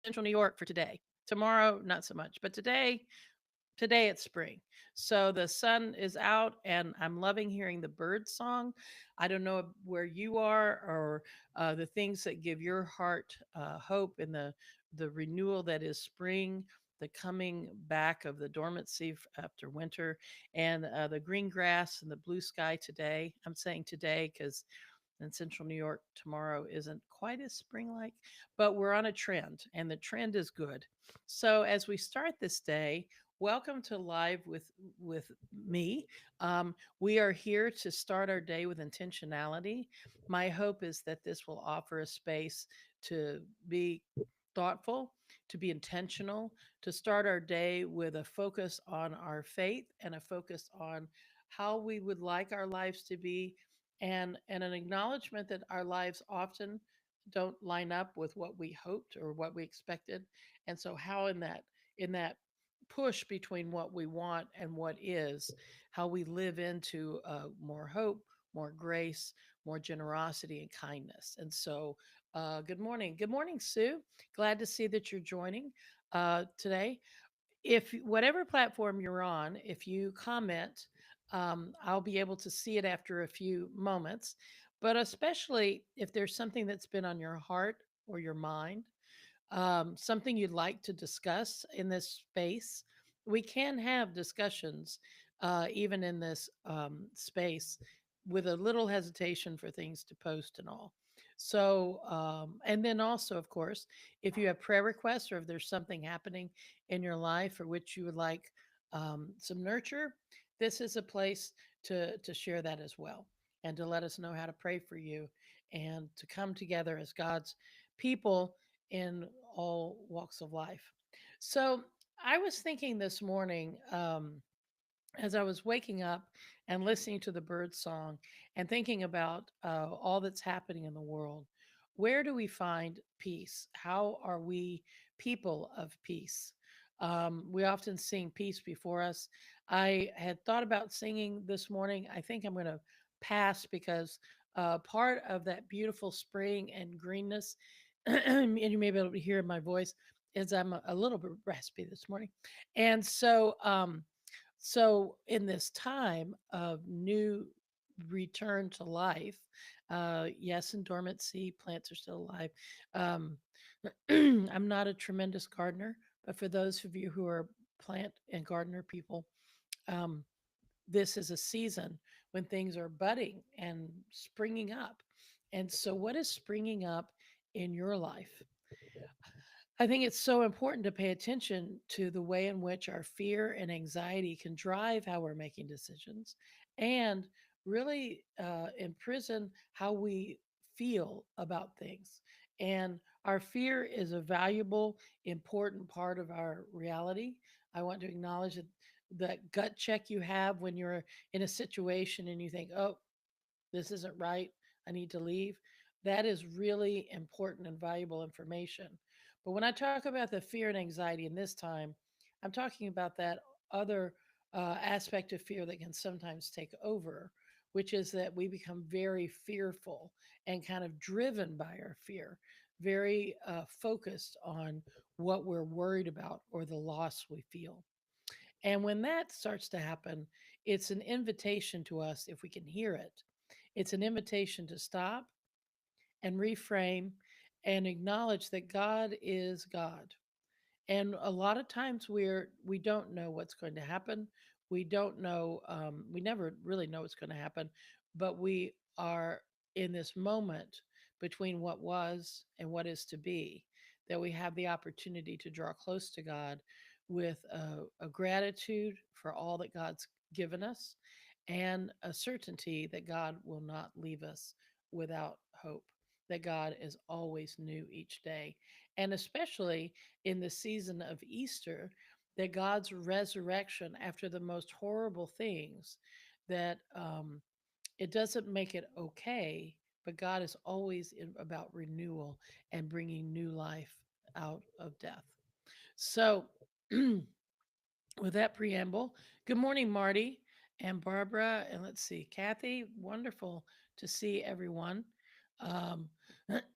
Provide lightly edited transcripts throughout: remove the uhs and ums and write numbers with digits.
Central New York for today. Tomorrow, not so much, but today it's spring. So the sun is out and I'm loving hearing the bird song. I don't know where you are or the things that give your heart hope in the renewal that is spring, the coming back of the dormancy after winter, and the green grass and the blue sky today. I'm saying today because in central New York tomorrow isn't quite as spring like, but we're on a trend and the trend is good. So as we start this day, welcome to Live with me. We are here to start our day with intentionality. My hope is that this will offer a space to be thoughtful, to be intentional, to start our day with a focus on our faith and a focus on how we would like our lives to be, and an acknowledgement that our lives often don't line up with what we hoped or what we expected. And so how in that push between what we want and what is, how we live into more hope, more grace, more generosity and kindness. And so good morning, Sue. Glad to see that you're joining today. If whatever platform you're on, if you comment, I'll be able to see it after a few moments. But especially if there's something that's been on your heart or your mind, something you'd like to discuss in this space, we can have discussions even in this space with a little hesitation for things to post and all. So, and then also, of course, if you have prayer requests or if there's something happening in your life for which you would like some nurture, this is a place to share that as well and to let us know how to pray for you and to come together as God's people in all walks of life. So I was thinking this morning as I was waking up and listening to the bird song and thinking about all that's happening in the world. Where do we find peace? How are we people of peace? We often sing peace before us. I had thought about singing this morning. I think I'm going to pass because part of that beautiful spring and greenness, and you may be able to hear in my voice, is I'm a little bit raspy this morning. And so, in this time of new return to life, yes, in dormancy, plants are still alive. Um, I'm not a tremendous gardener, but for those of you who are plant and gardener people, um, this is a season when things are budding and springing up. And so, what is springing up in your life? I think it's so important to pay attention to the way in which our fear and anxiety can drive how we're making decisions and really imprison how we feel about things. And our fear is a valuable, important part of our reality. I want to acknowledge that gut check you have when you're in a situation and you think, oh, this isn't right, I need to leave. That is really important and valuable information. But when I talk about the fear and anxiety in this time, I'm talking about that other aspect of fear that can sometimes take over, which is that we become very fearful and kind of driven by our fear, very focused on what we're worried about or the loss we feel. And when that starts to happen, it's an invitation to us, if we can hear it, it's an invitation to stop and reframe and acknowledge that God is God. And a lot of times we don't know what's going to happen. We don't know. We never really know what's going to happen, but we are in this moment between what was and what is to be, that we have the opportunity to draw close to God with a gratitude for all that God's given us and a certainty that God will not leave us without hope, that God is always new each day. And especially in the season of Easter, that God's resurrection after the most horrible things, that it doesn't make it okay, but God is always about renewal and bringing new life out of death. So, with that preamble, good morning, Marty and Barbara. And let's see, Kathy, wonderful to see everyone. Um,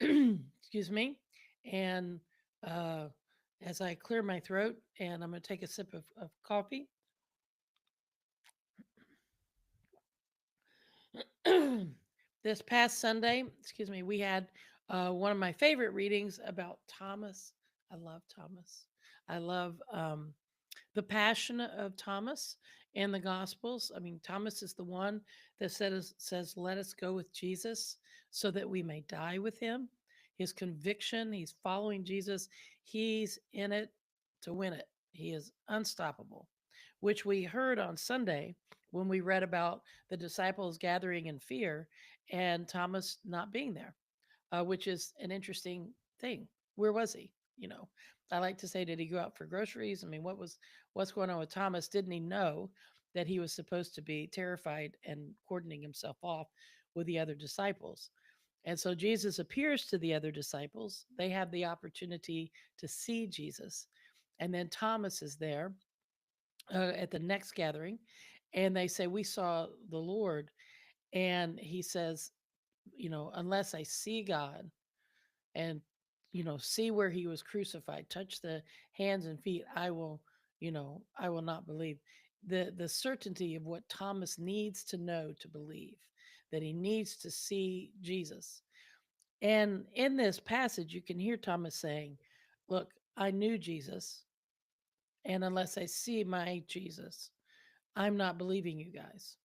excuse me. And as I clear my throat, and I'm going to take a sip of coffee. This past Sunday, excuse me, we had one of my favorite readings about Thomas. I love Thomas. I love the passion of Thomas in the Gospels. I mean, Thomas is the one that says, "Let us go with Jesus so that we may die with him." His conviction, he's following Jesus, he's in it to win it. He is unstoppable, which we heard on Sunday when we read about the disciples gathering in fear and Thomas not being there, which is an interesting thing. Where was he? You know, I like to say, did he go out for groceries? I mean, what's going on with Thomas? Didn't he know that he was supposed to be terrified and cordoning himself off with the other disciples? And so Jesus appears to the other disciples. They have the opportunity to see Jesus. And then Thomas is there at the next gathering, and they say, "We saw the Lord." And he says, "Unless I see God and see where he was crucified, touch the hands and feet, I will not believe." The certainty of what Thomas needs to know to believe, that he needs to see Jesus. And in this passage you can hear Thomas saying, "Look, I knew Jesus, and unless I see my Jesus, I'm not believing you guys."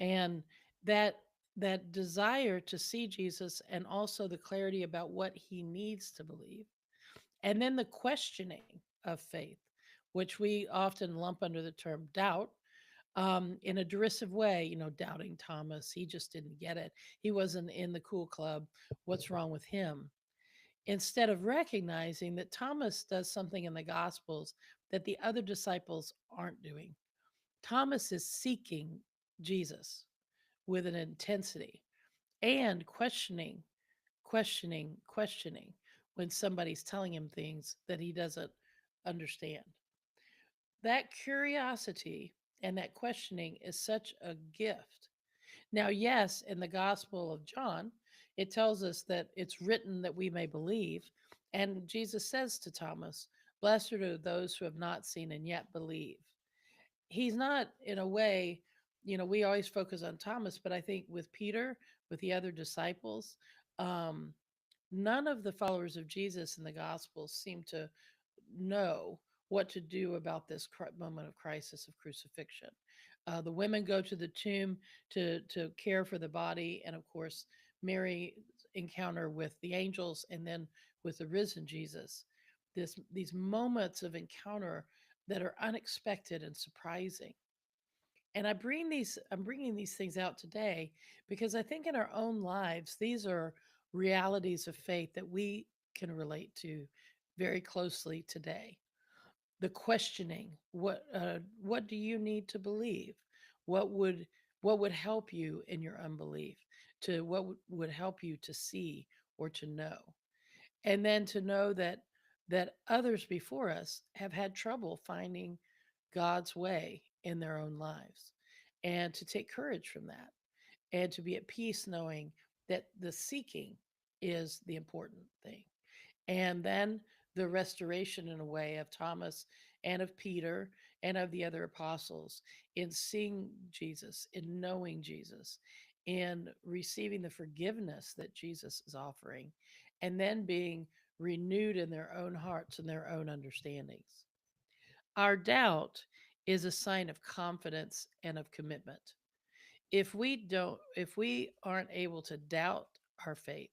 And that that desire to see Jesus, and also the clarity about what he needs to believe, and then the questioning of faith, which we often lump under the term doubt, in a derisive way. Doubting Thomas, he just didn't get it. He wasn't in the cool club. What's wrong with him? Instead of recognizing that Thomas does something in the Gospels that the other disciples aren't doing. Thomas is seeking Jesus with an intensity and questioning when somebody's telling him things that he doesn't understand. That curiosity and that questioning is such a gift. Now, yes, in the Gospel of John, it tells us that it's written that we may believe. And Jesus says to Thomas, "Blessed are those who have not seen and yet believe." He's not, in a way, we always focus on Thomas, but I think with Peter, with the other disciples, um, none of the followers of Jesus in the Gospels seem to know what to do about this moment of crisis of crucifixion. The women go to the tomb to care for the body, and of course, Mary encounter with the angels, and then with the risen Jesus. These moments of encounter that are unexpected and surprising. And I'm bringing these things out today because I think in our own lives these are realities of faith that we can relate to very closely today. The questioning, what do you need to believe? What would help you in your unbelief? To what would help you to see or to know? And then to know that others before us have had trouble finding God's way in their own lives, and to take courage from that, and to be at peace knowing that the seeking is the important thing. And then the restoration, in a way, of Thomas and of Peter and of the other apostles in seeing Jesus, in knowing Jesus, in receiving the forgiveness that Jesus is offering, and then being renewed in their own hearts and their own understandings. Our doubt is a sign of confidence and of commitment. If we aren't able to doubt our faith,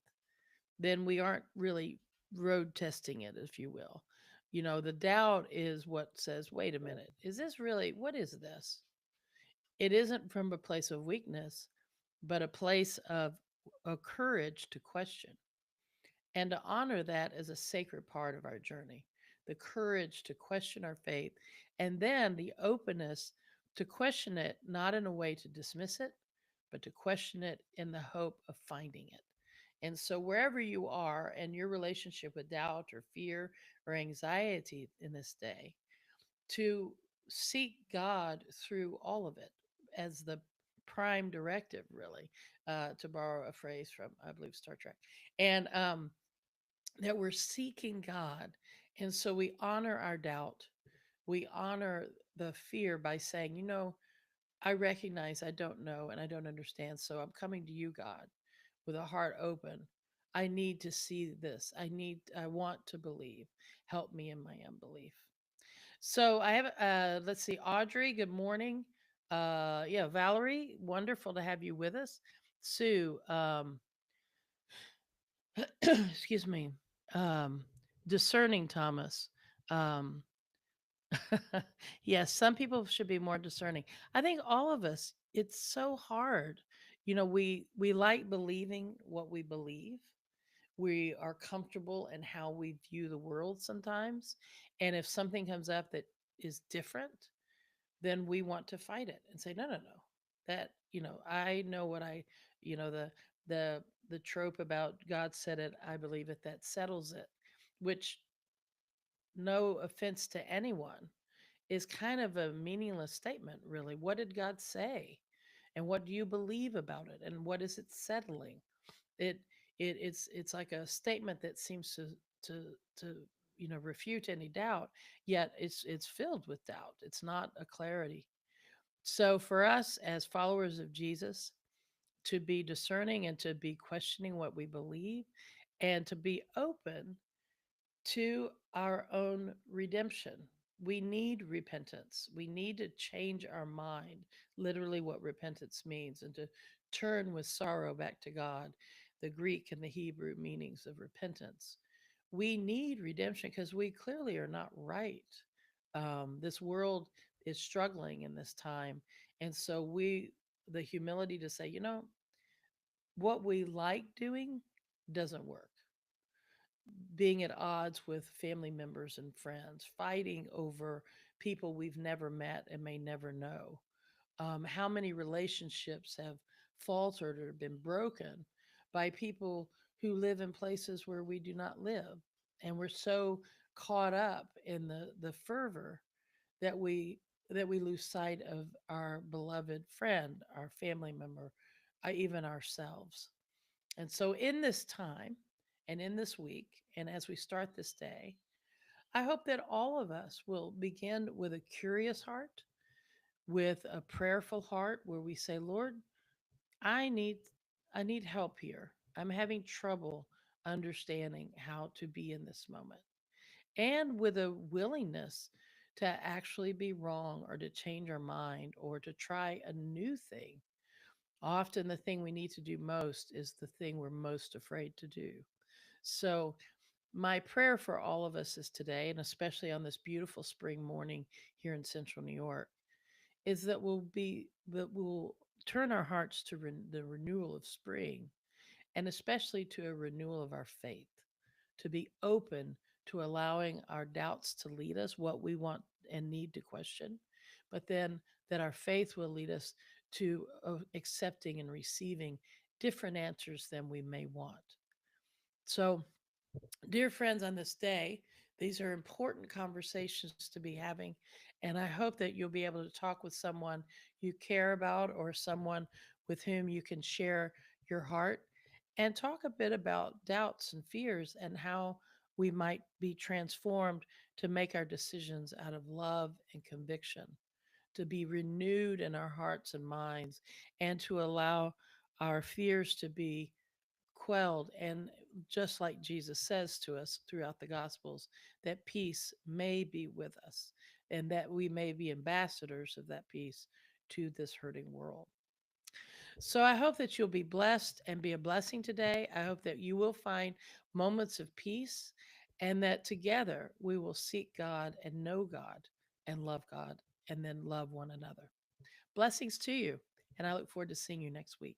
then we aren't really road testing it, if you will. The doubt is what says, "Wait a minute, is this really, what is this?" It isn't from a place of weakness, but a place of a courage to question, and to honor that as a sacred part of our journey. The courage to question our faith, and then the openness to question it, not in a way to dismiss it, but to question it in the hope of finding it. And so, wherever you are in your relationship with doubt or fear or anxiety in this day, to seek God through all of it as the prime directive, really, to borrow a phrase from, I believe, Star Trek. And that we're seeking God And so we honor our doubt. We honor the fear by saying, I recognize I don't know and I don't understand. So I'm coming to you, God, with a heart open. I need to see this. I want to believe. Help me in my unbelief. So I have, let's see, Audrey, good morning. Yeah, Valerie, wonderful to have you with us. Sue, excuse me, um, discerning Thomas. Um, yes, some people should be more discerning. I think all of us, it's so hard. We like believing what we believe. We are comfortable in how we view the world sometimes. And if something comes up that is different, then we want to fight it and say, no, no, no. That, I know what the the the trope about God said it, I believe it, that settles it, which, no offense to anyone, is kind of a meaningless statement, really. What did God say? And what do you believe about it? And what is it settling? It it's like a statement that seems to to refute any doubt, yet it's filled with doubt. It's not a clarity. So for us as followers of Jesus, to be discerning and to be questioning what we believe and to be open to our own redemption. We need repentance. We need to change our mind, literally, what repentance means, and to turn with sorrow back to God, the Greek and the Hebrew meanings of repentance. We need redemption because we clearly are not right. This world is struggling in this time. And so the humility to say, what we like doing doesn't work. Being at odds with family members and friends, fighting over people we've never met and may never know. How many relationships have faltered or been broken by people who live in places where we do not live? And we're so caught up in the fervor that we lose sight of our beloved friend, our family member, even ourselves. And so, in this time and in this week, and as we start this day, I hope that all of us will begin with a curious heart, with a prayerful heart, where we say, Lord, I need I need help here. I'm having trouble understanding how to be in this moment. And with a willingness to actually be wrong or to change our mind or to try a new thing. Often the thing we need to do most is the thing we're most afraid to do. So, my prayer for all of us is today, and especially on this beautiful spring morning here in central New York, is that we'll turn our hearts to the renewal of spring, and especially to a renewal of our faith, to be open to allowing our doubts to lead us, what we want and need to question, but then that our faith will lead us to accepting and receiving different answers than we may want. So, dear friends, on this day, these are important conversations to be having. And I hope that you'll be able to talk with someone you care about or someone with whom you can share your heart and talk a bit about doubts and fears and how we might be transformed to make our decisions out of love and conviction, to be renewed in our hearts and minds, and to allow our fears to be quelled. And just like Jesus says to us throughout the Gospels, that peace may be with us and that we may be ambassadors of that peace to this hurting world. So I hope that you'll be blessed and be a blessing today. I hope that you will find moments of peace and that together we will seek God and know God and love God and then love one another. Blessings to you. And I look forward to seeing you next week.